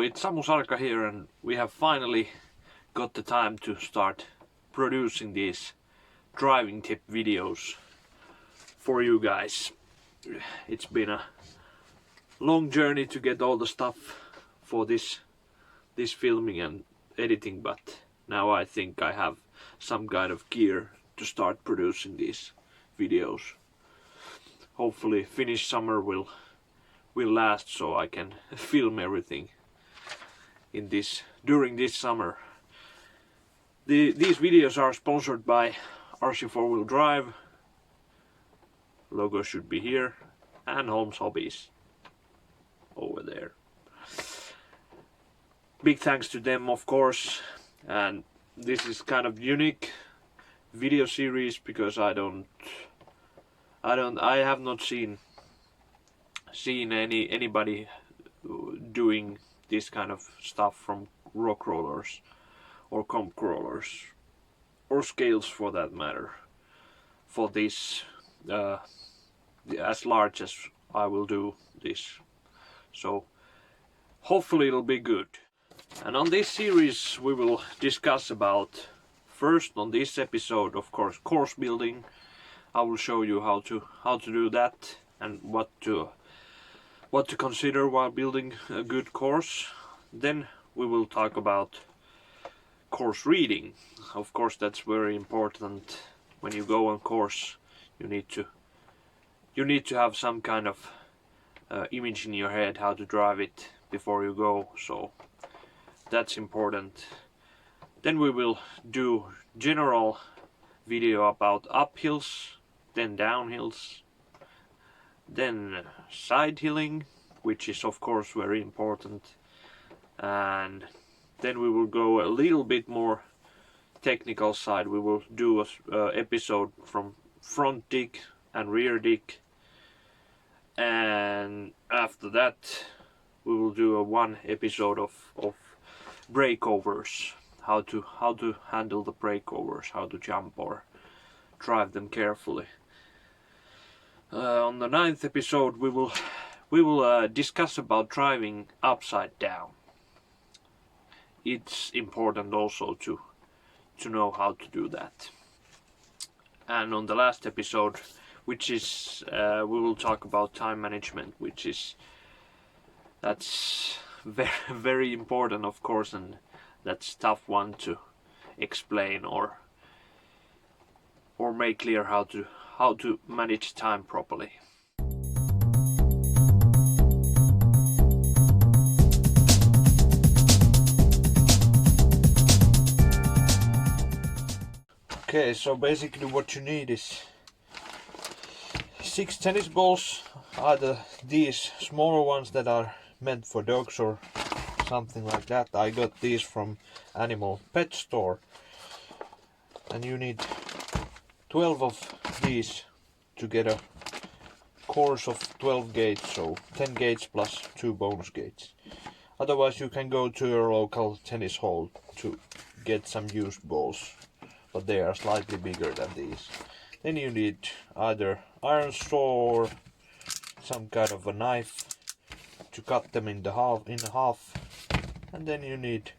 it's Samu Sarka here, and we have finally got the time to start producing these driving tip videos for you guys. It's been a long journey to get all the stuff for this filming and editing, but now I think I have some kind of gear to start producing these videos. Hopefully Finnish summer will last so I can film everything during this summer. These videos are sponsored by RC 4-Wheel Drive. Logo should be here, and Holmes Hobbies over there. Big thanks to them, of course. And this is kind of unique video series because I have not seen anybody doing this kind of stuff from rock rollers or comp crawlers or scales for that matter, for this as large as I will do this. So hopefully it'll be good. And on this series we will discuss about, first on this episode, of course, course building. I will show you how to do that and what to consider while building a good course. Then we will talk about course reading. Of course, that's very important. When you go on course, you need to have some kind of image in your head how to drive it before you go, so that's important. Then we will do general video about uphills, then downhills, then side hilling, which is of course very important, and then we will go a little bit more technical side. We will do a episode from front dig and rear dig, and after that we will do one episode of breakovers, how to handle the breakovers, how to jump or drive them carefully. On the 9th episode we will discuss about driving upside down. It's important also to know how to do that. And on the last episode, which is we will talk about time management, that's very, very important, of course, and that's tough one to explain or make clear how to manage time properly. Okay, so basically what you need is 6 tennis balls, either these smaller ones that are meant for dogs or something like that. I got these from Animal Pet Store, and you need 12 of these to get a course of 12 gates, so 10 gates plus 2 bonus gates. Otherwise you can go to your local tennis hall to get some used balls, but they are slightly bigger than these. Then you need either iron saw or some kind of a knife to cut them in half, and then you need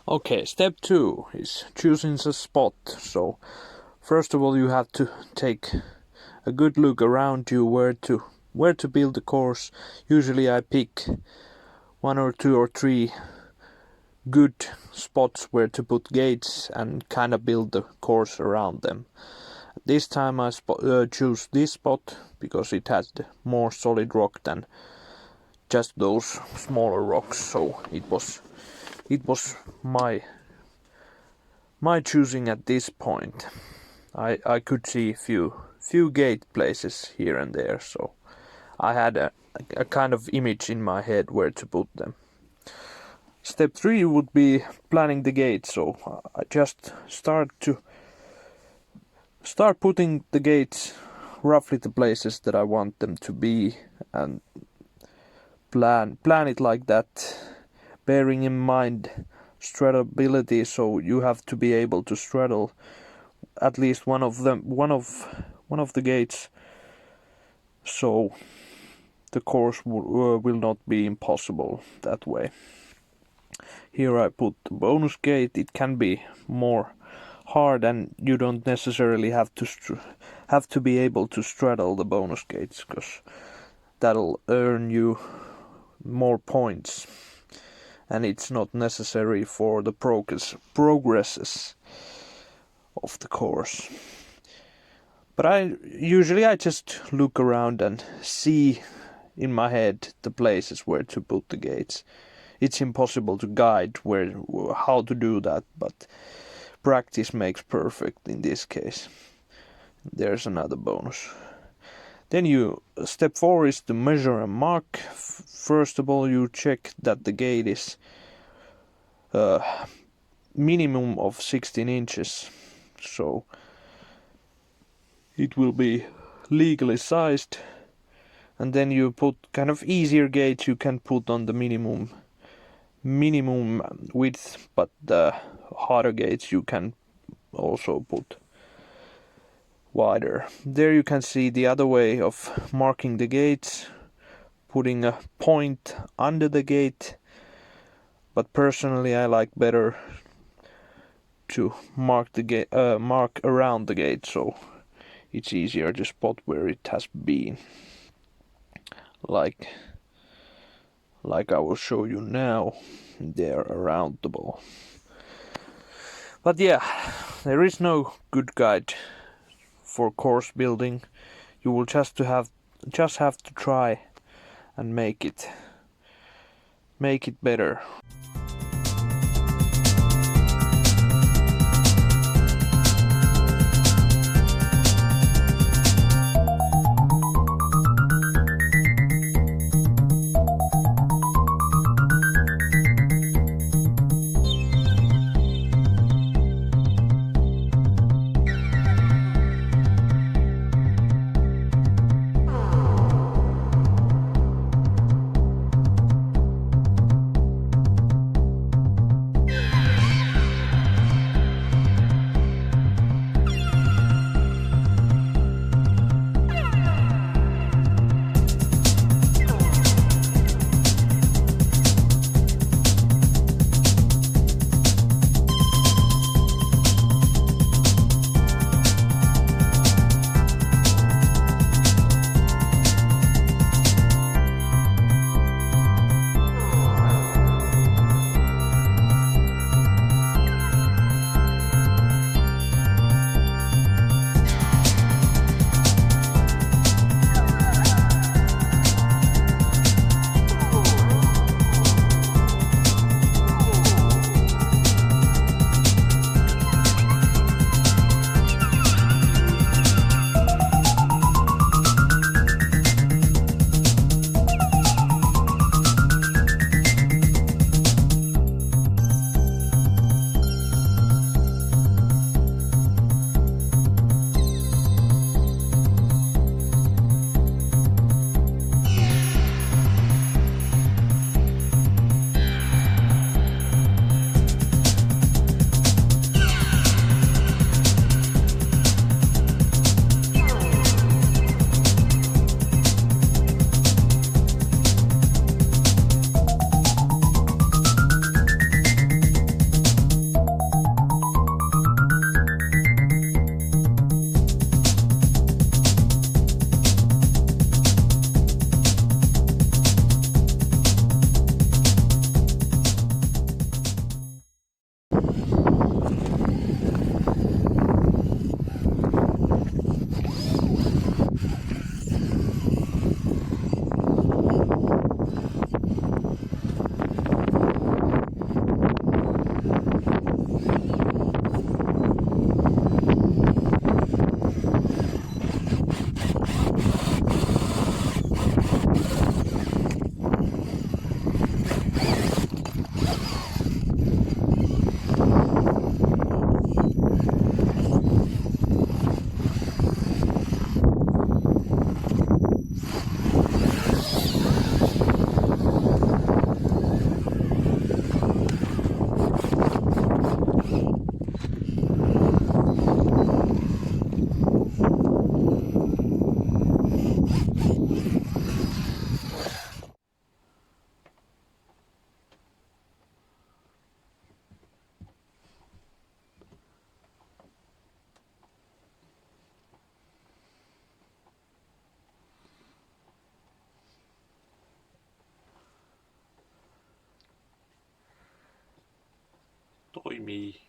Okay, step 2 is choosing the spot. So first of all you have to take a good look around you where to build the course. Usually I pick 1 or 2 or 3 good spots where to put gates and kind of build the course around them. This time I choose this spot because it has more solid rock than just those smaller rocks, so it was it was my choosing at this point. I could see few gate places here and there, so I had a kind of image in my head where to put them. Step 3 would be planning the gate, so I just start putting the gates roughly the places that I want them to be, and plan it like that, bearing in mind straddleability, so you have to be able to straddle at least one of the gates, so the course will not be impossible that way. Here I put the bonus gate. It can be more hard, and you don't necessarily have to be able to straddle the bonus gates, because that'll earn you more points, and it's not necessary for the progresses of the course. But I just look around and see in my head the places where to put the gates. It's impossible to guide how to do that, but practice makes perfect in this case. There's another bonus. Then step 4 is to measure and mark. First of all, you check that the gate is minimum of 16 inches, so it will be legally sized. And then you put kind of easier gates you can put on the minimum width, but the harder gates you can also put wider. There you can see the other way of marking the gates, putting a point under the gate, but personally I like better to mark around the gate, so it's easier to spot where it has been, like I will show you now. They're around the ball. But yeah, there is no good guide for course building. You will just have to try and make it better. toimii